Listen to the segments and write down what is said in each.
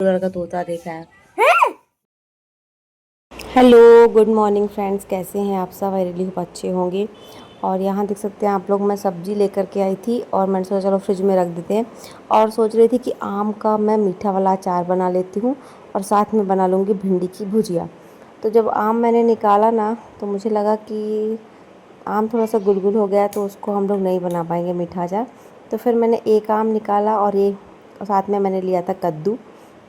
Colour का तोता देखा है। हेलो गुड मॉर्निंग फ्रेंड्स, कैसे हैं आप सब? आई रियली होप अच्छे होंगे। और यहाँ देख सकते हैं आप लोग, मैं सब्ज़ी लेकर के आई थी और मैंने सोचा चलो फ्रिज में रख देते हैं। और सोच रही थी कि आम का मैं मीठा वाला अचार बना लेती हूँ और साथ में बना लूँगी भिंडी की भुजिया। तो जब आम मैंने निकाला ना, तो मुझे लगा कि आम थोड़ा सा गुलगुल हो गया, तो उसको हम लोग नहीं बना पाएंगे मीठा अचार। तो फिर मैंने एक आम निकाला और ये साथ में मैंने लिया था कद्दू,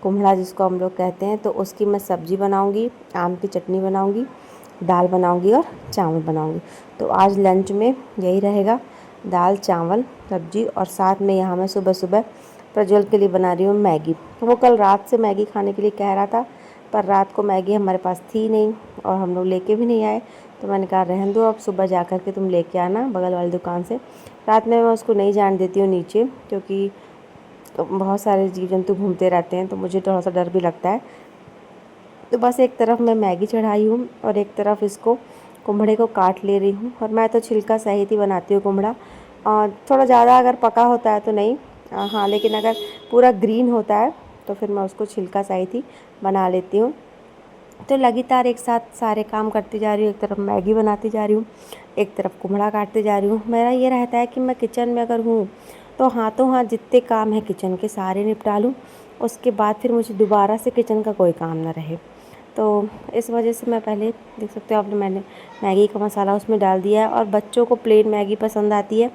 कुम्हड़ा जिसको हम लोग कहते हैं। तो उसकी मैं सब्ज़ी बनाऊंगी, आम की चटनी बनाऊंगी, दाल बनाऊंगी और चावल बनाऊंगी। तो आज लंच में यही रहेगा, दाल चावल सब्ज़ी। और साथ में यहाँ मैं सुबह सुबह प्रज्वल के लिए बना रही हूँ मैगी। तो वो कल रात से मैगी खाने के लिए कह रहा था, पर रात को मैगी हमारे पास थी नहीं और हम लोग लेके भी नहीं आए। तो मैंने कहा रहने दो, अब सुबह जा कर के तुम लेके आना बगल वाली दुकान से। रात में मैं उसको नहीं जाने देती हूँ नीचे, क्योंकि बहुत सारे जीव जंतु घूमते रहते हैं, तो मुझे थोड़ा सा डर भी लगता है। तो बस एक तरफ मैं मैगी चढ़ाई हूँ और एक तरफ इसको कुम्हड़े को काट ले रही हूँ। और मैं तो छिलका सहित ही बनाती हूँ कुम्हड़ा। थोड़ा ज़्यादा अगर पका होता है तो नहीं, हाँ, लेकिन अगर पूरा ग्रीन होता है तो फिर मैं उसको छिलका सहित ही बना लेती हूँ। तो लगातार एक साथ सारे काम करती जा रही हूँ, एक तरफ मैगी बनाती जा रही हूँ, एक तरफ कुम्हड़ा काटते जा रही हूँ। मेरा ये रहता है कि मैं किचन में अगर हूँ तो हाथों हाथ जितने काम हैं किचन के सारे निपटा लूँ, उसके बाद फिर मुझे दोबारा से किचन का कोई काम ना रहे। तो इस वजह से मैं पहले, देख सकते हो आपने, मैंने मैगी का मसाला उसमें डाल दिया है। और बच्चों को प्लेन मैगी पसंद आती है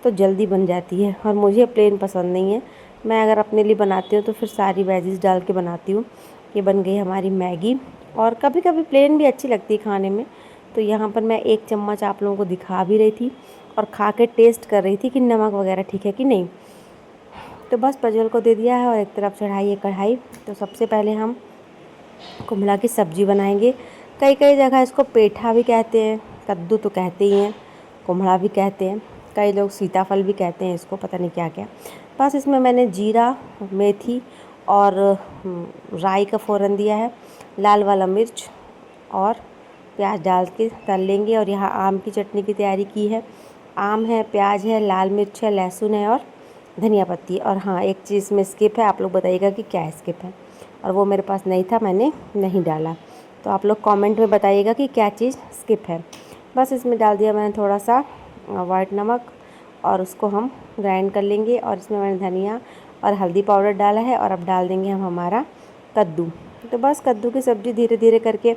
तो जल्दी बन जाती है, और मुझे प्लेन पसंद नहीं है। मैं अगर अपने लिए बनाती हूँ तो फिर सारी वेजिस डाल के बनाती हूँ। ये बन गई हमारी मैगी। और कभी कभी प्लेन भी अच्छी लगती है खाने में। तो यहाँ पर मैं एक चम्मच आप लोगों को दिखा भी रही थी और खा के टेस्ट कर रही थी कि नमक वगैरह ठीक है कि नहीं। तो बस प्रज्वल को दे दिया है और एक तरफ चढ़ाई है कढ़ाई। तो सबसे पहले हम कुम्हला की सब्ज़ी बनाएंगे। कई कई जगह इसको पेठा भी कहते हैं, कद्दू तो कहते ही हैं, कुम्हला भी कहते हैं, कई लोग सीताफल भी कहते हैं इसको, पता नहीं क्या क्या। बस इसमें मैंने जीरा, मेथी और राई का फ़ोरन दिया है, लाल वाला मिर्च और प्याज डाल के तल लेंगे। और यहाँ आम की चटनी की तैयारी की है। आम है, प्याज है, लाल मिर्च है, लहसुन है और धनिया पत्ती। और हाँ, एक चीज़ में स्किप है, आप लोग बताइएगा कि क्या स्किप है। और वो मेरे पास नहीं था, मैंने नहीं डाला। तो आप लोग कमेंट में बताइएगा कि क्या चीज़ स्किप है। बस इसमें डाल दिया मैंने थोड़ा सा वाइट नमक और उसको हम ग्राइंड कर लेंगे। और इसमें मैंने धनिया और हल्दी पाउडर डाला है। और अब डाल देंगे हम हमारा कद्दू। तो बस कद्दू की सब्ज़ी धीरे धीरे करके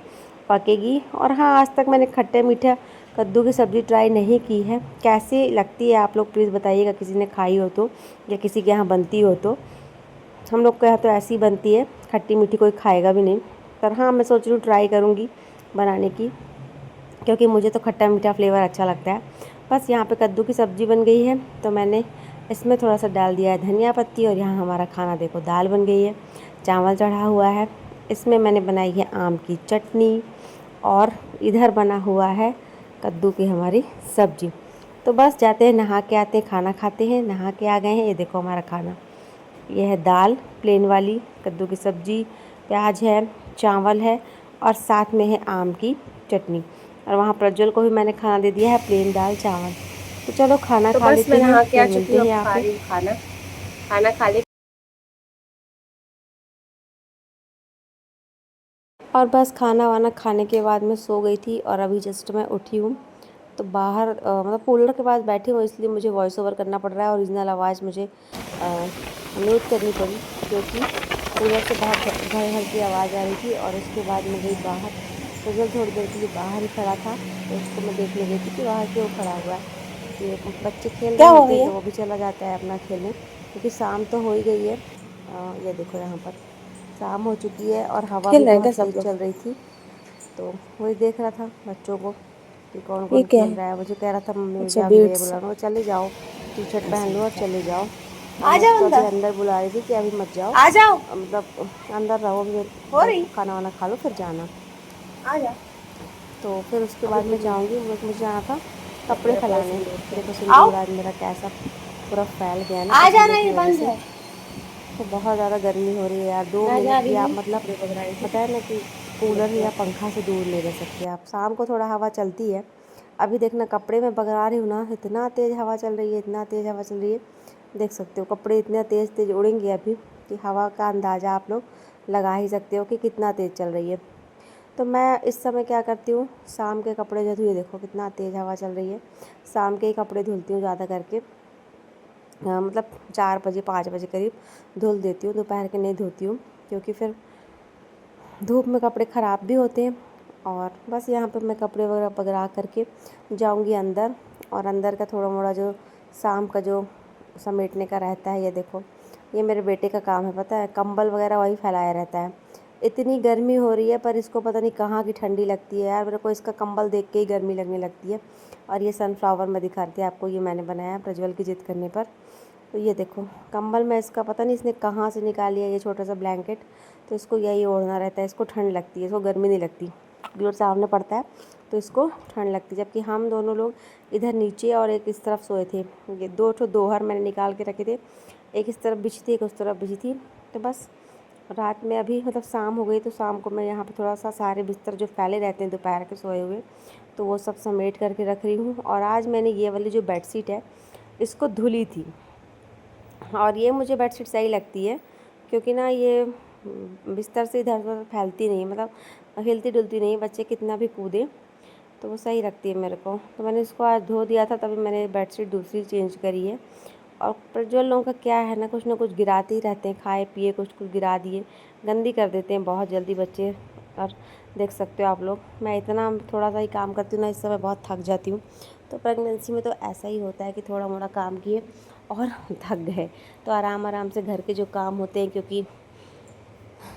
पकेगी। और हाँ, आज तक मैंने खट्टे मीठे कद्दू की सब्ज़ी ट्राई नहीं की है, कैसी लगती है आप लोग प्लीज़ बताइएगा, किसी ने खाई हो तो, या किसी के यहाँ बनती हो तो। हम लोग के यहाँ तो ऐसी बनती है, खट्टी मीठी कोई खाएगा भी नहीं। पर हाँ, मैं सोच रही हूँ ट्राई करूँगी बनाने की, क्योंकि मुझे तो खट्टा मीठा फ्लेवर अच्छा लगता है। बस यहाँ पे कद्दू की सब्ज़ी बन गई है, तो मैंने इसमें थोड़ा सा डाल दिया है धनिया पत्ती। और यहाँ हमारा खाना देखो, दाल बन गई है, चावल चढ़ा हुआ है, इसमें मैंने बनाई है आम की चटनी, और इधर बना हुआ है कद्दू की हमारी सब्ज़ी। तो बस जाते हैं नहा के आते हैं, खाना खाते हैं। नहा के आ गए हैं, ये देखो हमारा खाना। यह है दाल प्लेन वाली, कद्दू की सब्ज़ी, प्याज है, चावल है और साथ में है आम की चटनी। और वहाँ प्रज्वल को भी मैंने खाना दे दिया है, प्लेन दाल चावल। तो चलो खाना तो खा बस लेते मैं हैं, नहा के आ फिर चुकी मिलते हूँ, हैं अब यहाँ खा पे। रही हूँ खाना। खाना खा ले। और बस खाना वाना खाने के बाद मैं सो गई थी और अभी जस्ट मैं उठी हूँ। तो बाहर मतलब कूलर के पास बैठी हूँ, इसलिए मुझे वॉइस ओवर करना पड़ रहा है। ओरिजिनल आवाज़ मुझे म्यूट करनी पड़ी, क्योंकि कूलर से बहुत घर घर की आवाज़ आ रही थी। और उसके बाद मैं गई बाहर। प्रज्वल थोड़ी देर के लिए बाहर ही खड़ा था, तो उसको मैं देखने गई थी कि बाहर क्यों खड़ा हुआ है। ये बच्चे खेल क्या रहे हो होते गई हैं है? तो वो भी चला जाता है अपना खेलने, क्योंकि शाम तो हो ही गई है। ये देखो यहाँ पर शाम हो चुकी है और हवा खेल भी रहे हैं क्या बहुत सब तेज़ लोग? चल रही थी। तो वही देख रहा था बच्चों को कि कौन ये कौन क्या खेल है? रहा है। मुझे कह रहा था मम्मी मुझे अच्छा, अंदर बीट्स। बुलाना, चले जाओ, टी शर्ट पहन लो और चले जाओ। और आ मैं जाओ उसको अभी अंदर। अंदर बुला रही थी कि अभी मत जाओ, आ जाओ। मतलब अंदर रहो, अभी हो देखो रही। खाना वाना खा लो फिर जाना। आ जा। तो फिर उसके अभी बाद मैं तुम जाऊँगी, मुझे जाना था तब कपड़े मेरा पर्स फैलाने। लूट देखो कर आओ। सिंदूर आज मेरा कैसा पूरा फैल गया है ना आ पसीने जाना, की ये वजह बंद से। है। तो बहुत ज़्यादा गर्मी हो रही है यार, दो मैं जा मिनट भी रही आप हूँ मतलब, कपड़े पकड़ाने के पता है ना कि कूलर या पंखा से दूर नहीं रह सकते आप। शाम को थोड़ा हवा चलती है। अभी देखना कपड़े में पकड़ा रही हूँ ना, इतना तेज़ हवा चल रही है, इतना तेज़ हवा चल रही है, देख सकते हो कपड़े इतने तेज़ तेज़ उड़ेंगे अभी कि हवा का अंदाज़ा आप लोग लगा ही सकते हो कि कितना तेज़ चल रही है। तो मैं इस समय क्या करती हूँ, शाम के कपड़े जो धुए, देखो कितना तेज़ हवा चल रही है, शाम के ही कपड़े धुलती हूँ ज़्यादा करके। मतलब 4 बजे 5 बजे करीब धुल देती हूँ, दोपहर के नहीं धोती हूँ क्योंकि फिर धूप में कपड़े ख़राब भी होते हैं। और बस यहाँ पे मैं कपड़े वगैरह पगड़ा करके जाऊँगी अंदर, और अंदर का थोड़ा मोड़ा जो शाम का जो समेटने का रहता है, ये देखो ये मेरे बेटे का काम है, पता है, कंबल वगैरह वही फैलाया रहता है। इतनी गर्मी हो रही है पर इसको पता नहीं कहाँ की ठंडी लगती है यार, मेरे को इसका कंबल देख के ही गर्मी लगने लगती है। और ये सनफ्लावर में दिखाती है आपको, ये मैंने बनाया प्रज्वल की जिद करने पर। तो ये देखो कंबल में इसका पता नहीं इसने कहाँ से निकाल लिया ये छोटा सा ब्लैंकेट, तो इसको यही ओढ़ना रहता है, इसको ठंड लगती है, इसको गर्मी नहीं लगती। ग्लोर सामने पड़ता है तो इसको ठंड लगती है। जबकि हम दोनों लोग इधर नीचे और एक इस तरफ सोए थे, ये 2 दोहर मैंने निकाल के रखे थे, एक इस तरफ बिछी थी एक उस तरफ बिछी थी। तो बस रात में अभी मतलब शाम हो गई, तो शाम को मैं यहाँ पे थोड़ा सा सारे बिस्तर जो फैले रहते हैं दोपहर के सोए हुए, तो वो सब समेट करके रख रही हूँ। और आज मैंने ये वाली जो बेडशीट है इसको धुली थी, और ये मुझे बेडशीट सही लगती है क्योंकि ना ये बिस्तर से इधर उधर फैलती नहीं, मतलब हिलती डुलती नहीं, बच्चे कितना भी कूदे तो वो सही लगती है मेरे को। तो मैंने इसको आज धो दिया था, तभी मैंने बेडशीट दूसरी चेंज करी है। और प्रज्वल लोगों का क्या है ना, कुछ ना कुछ गिराते ही रहते हैं, खाए पिए कुछ कुछ गिरा दिए, गंदी कर देते हैं बहुत जल्दी बच्चे। और देख सकते हो आप लोग, मैं इतना थोड़ा सा ही काम करती हूँ ना, इस समय बहुत थक जाती हूँ। तो प्रेगनेंसी में तो ऐसा ही होता है कि थोड़ा मोड़ा काम किए और थक गए, तो आराम आराम से घर के जो काम होते हैं, क्योंकि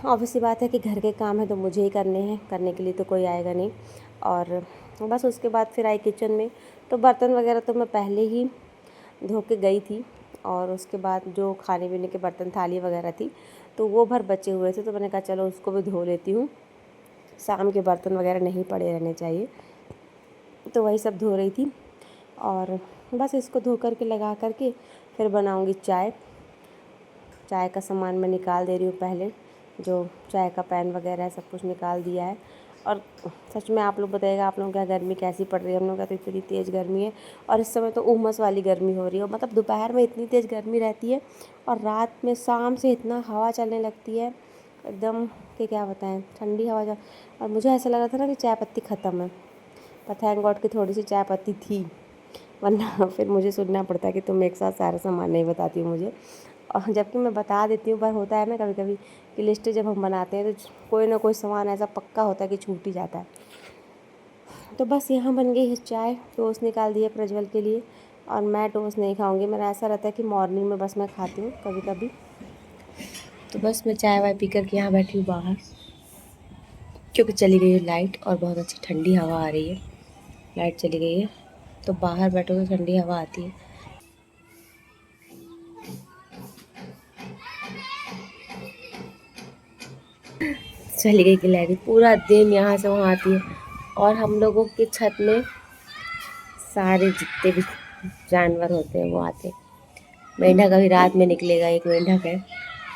ऑब्वियस सी बात है कि घर के काम है तो मुझे ही करने हैं, करने के लिए तो कोई आएगा नहीं। और बस उसके बाद फिर आई किचन में, तो बर्तन वगैरह तो मैं पहले ही धो के गई थी। और उसके बाद जो खाने पीने के बर्तन थाली वगैरह थी तो वो भर बचे हुए थे, तो मैंने कहा चलो उसको भी धो लेती हूँ, शाम के बर्तन वगैरह नहीं पड़े रहने चाहिए, तो वही सब धो रही थी। और बस इसको धो करके लगा करके फिर बनाऊँगी चाय। चाय का सामान मैं निकाल दे रही हूँ पहले, जो चाय का पैन वगैरह है सब कुछ निकाल दिया है। और सच में आप लोग बताइएगा आप लोगों के यहाँ गर्मी कैसी पड़ रही है। हम लोग का तो इतनी तेज़ गर्मी है, और इस समय तो उमस वाली गर्मी हो रही है, मतलब दोपहर में इतनी तेज़ गर्मी रहती है और रात में शाम से इतना हवा चलने लगती है एकदम कि क्या बताएं, ठंडी हवा। और मुझे ऐसा लग रहा था ना कि चाय पत्ती ख़त्म है, पर थैंक गॉड की थोड़ी सी चाय पत्ती थी, वरना फिर मुझे सुनना पड़ता है कि तुम एक साथ सारा सामान नहीं बताती हो मुझे। और जबकि मैं बता देती हूँ, पर होता है ना कभी कभी कि लिस्ट जब हम बनाते हैं तो कोई ना कोई सामान ऐसा पक्का होता है कि छूट ही जाता है। तो बस यहाँ बन गई है चाय, टोस्ट निकाल दिए प्रज्वल के लिए, और मैं टोस्ट नहीं खाऊंगी, मेरा ऐसा रहता है कि मॉर्निंग में बस मैं खाती हूँ कभी कभी। तो बस मैं चाय वाय पी करके यहाँ बैठी हूँ बाहर, क्योंकि चली गई है लाइट और बहुत अच्छी ठंडी हवा आ रही है। लाइट चली गई है तो बाहर बैठो तो ठंडी हवा आती है। चली गई कि लाइट, पूरा दिन यहाँ से वहाँ आती है। और हम लोगों की छत में सारे जितने भी जानवर होते हैं वो आते हैं। मेंढक अभी रात में निकलेगा, एक मेंढक है,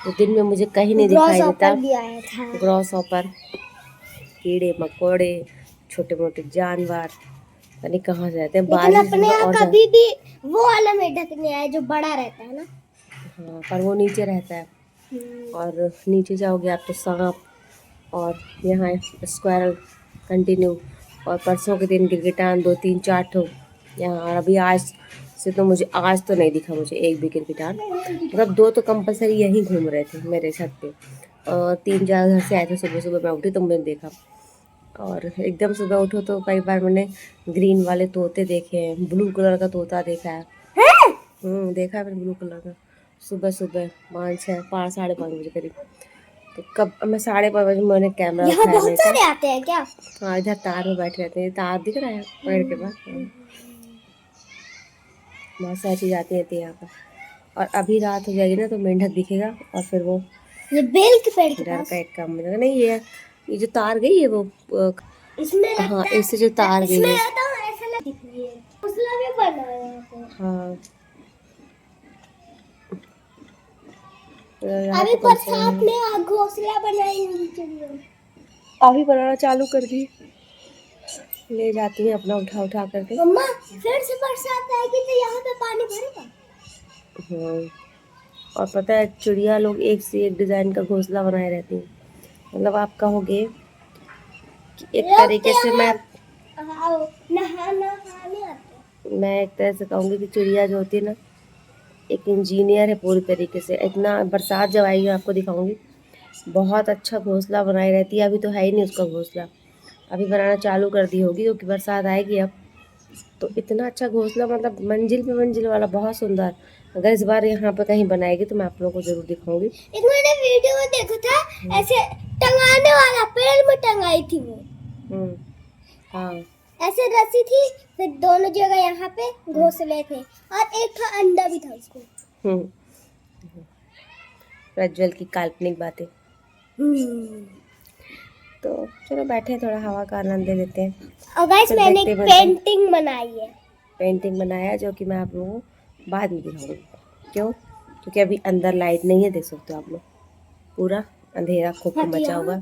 तो दिन में मुझे कहीं नहीं दिखाई देता। ग्रॉस हॉपर, कीड़े मकोड़े, छोटे मोटे जानवर पता नहीं कहाँ से आते हैं। बारिश में और कभी भी वो वाला मेढक नहीं आया जो बड़ा रहता है ना। हाँ, पर वो नीचे रहता है, और नीचे जाओगे आप तो सांप, और यहाँ स्क्वायरल कंटिन्यू। और परसों के दिन गिरगिटान 2 3 4 ठो यहाँ। और अभी आज से तो मुझे आज तो नहीं दिखा मुझे एक भी गिरगिटान, मतलब 2 तो कंपलसरी यहीं घूम रहे थे मेरे छत पे। और 3 4 घर से आए थे, सुबह सुबह मैं उठी तो मैंने देखा। और एकदम सुबह उठो तो कई बार मैंने ग्रीन वाले तोते देखे हैं, ब्लू कलर का तोता देखा है। देखा है मैंने ब्लू कलर का, सुबह सुबह 5 साढ़े 5 बजे करीब। तो कब मैं 5:30 बजे मैंने कैमरा उठाया, बहुत सारे आते हैं क्या? हाँ इधर तार में बैठे रहते हैं, तार दिख रहा है पेड़ के पास, बहुत सारी चीज़ आती रहती है यहाँ पर। और अभी रात हो जाएगी ना तो मेंढक दिखेगा, और फिर वो ये बेल के पेड़ के डर पास का एक काम मिलेगा। नहीं ये जो तार गई है वो इसमें हाँ इससे जो तार गई है, ऐसा दिख रही है, घोंसला भी बना है यहाँ पे। हाँ अभी बरसात में घोंसला बनाएंगी चिड़िया, अभी बनाना चालू कर दी, ले जाती है अपना उठा उठा करके। मम्मा फिर से बरसात आएगी तो यहाँ पे पानी भरेगा। हाँ, और पता है चिड़िया लोग एक से एक डिज़ाइन का घोंसला बनाए रहती हैं। मतलब आप कहोगे कि एक तरीके से आओ नहाने आते मैं एक तरह से कहूँगी कि चिड़िया जो होती है ना, एक इंजीनियर है पूरी तरीके से। इतना बरसात जब आएगी आपको दिखाऊंगी, बहुत अच्छा घोंसला बनाई रहती है। अभी तो है ही नहीं उसका घोंसला, अभी बनाना चालू कर दी होगी क्योंकि बरसात आएगी अब। तो इतना अच्छा घोंसला, मतलब मंजिल पे मंजिल वाला, बहुत सुंदर। अगर इस बार यहाँ पे कहीं बनाएगी तो मैं आप लोगों को जरूर दिखाऊंगी। एक मैंने वीडियो में देखा था, ऐसे टंगाने वाला पेड़ में टंगाई थी वो। हाँ, ऐसे रस्सी थी, फिर दोनों जगह यहाँ पे घोंसले थे और एक था अंडा भी था उसको। प्रज्वल की काल्पनिक बातें। तो चलो बैठे थोड़ा हवा का आनंद ले लेते हैं। और गाइस फिर मैंने देखते एक बनते हैं। पेंटिंग बनाई है। पेंटिंग बनाया जो कि मैं आप लोगों को बाद में दिखाऊंगी। क्यों? क्योंकि अभी अंदर लाइट नहीं है, देख सकते हो आप लोग, पूरा अंधेरा खूब मचा हुआ।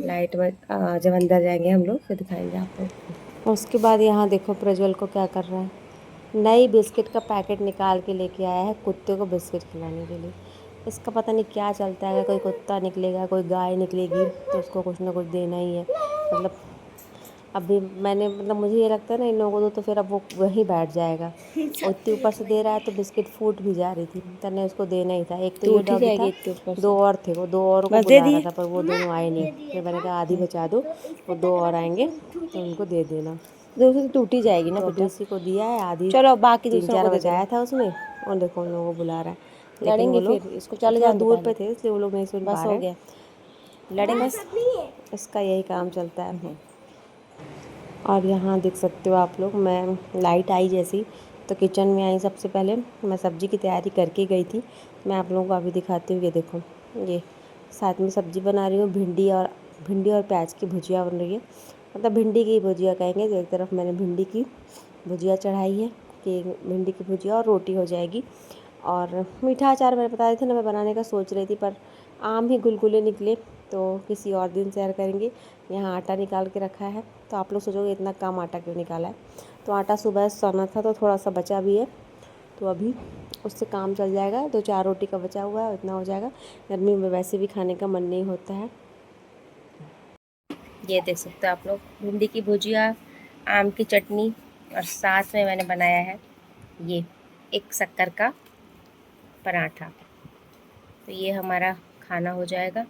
लाइट में जब अंदर जाएंगे हम लोग फिर दिखाएंगे आप लोग। उसके बाद यहाँ देखो प्रज्वल को क्या कर रहा है, नई बिस्किट का पैकेट निकाल के लेके आया है कुत्ते को बिस्किट खिलाने के लिए। इसका पता नहीं क्या चलता है, कोई कुत्ता निकलेगा कोई गाय निकलेगी तो उसको कुछ ना कुछ देना ही है। मतलब अभी मैंने, मतलब मुझे ये लगता है ना इन लोगों को तो फिर अब वो वहीं बैठ जाएगा। और इतने ऊपर से दे रहा है तो बिस्किट फूट भी जा रही थी, तने उसको देना ही था। एक तो ये डॉगी था, दो और थे, वो दो औरों को बुला रहा था पर वो दोनों आए नहीं। फिर मैंने कहा आधी बचा दो, वो दो और आएंगे तो उनको दे देना। दूसरी तो टूटी जाएगी ना तो अभी बेटा। उसी को दिया है, आधी चलो बाकी 3 दूसरों को 4 दे देना। बचाया था उसने। और देखो उन लोगों को बुला रहा है, लेकिन वो लड़ेंगे लोग फिर, इसको चले थोड़ा जाने दो दूर पे पहले। थे इसलिए वो लोग नहीं सुन बस पा हो रहे। गया, लड़ेंगे। बस इसका यही काम चलता है। और यहाँ देख सकते हो आप लोग, मैं लाइट आई जैसी तो किचन में आई। सबसे पहले मैं सब्ज़ी की तैयारी करके गई थी, मैं आप लोगों को अभी दिखाती हूँ। ये देखो, ये साथ में सब्ज़ी बना रही हूँ, भिंडी और प्याज की भुजिया बन रही है। मतलब भिंडी की भुजिया कहेंगे। तो एक तरफ मैंने भिंडी की भुजिया चढ़ाई है कि भिंडी की भुजिया और रोटी हो जाएगी। और मीठा अचार मैंने बता रही थी ना, मैं बनाने का सोच रही थी पर आम ही गुलगुले निकले, तो किसी और दिन शेयर करेंगे। यहाँ आटा निकाल के रखा है, तो आप लोग सोचोगे इतना कम आटा क्यों निकाला है। तो आटा सुबह सना था तो थोड़ा सा बचा भी है, तो अभी उससे काम चल जाएगा। 2 4 रोटी का बचा हुआ है, इतना हो जाएगा। गर्मी में वैसे भी खाने का मन नहीं होता है। ये देख सकते हो आप लोग, भिंडी की भुजिया, आम की चटनी, और साथ में मैंने बनाया है ये एक शक्कर का पराठा। तो ये हमारा खाना हो जाएगा।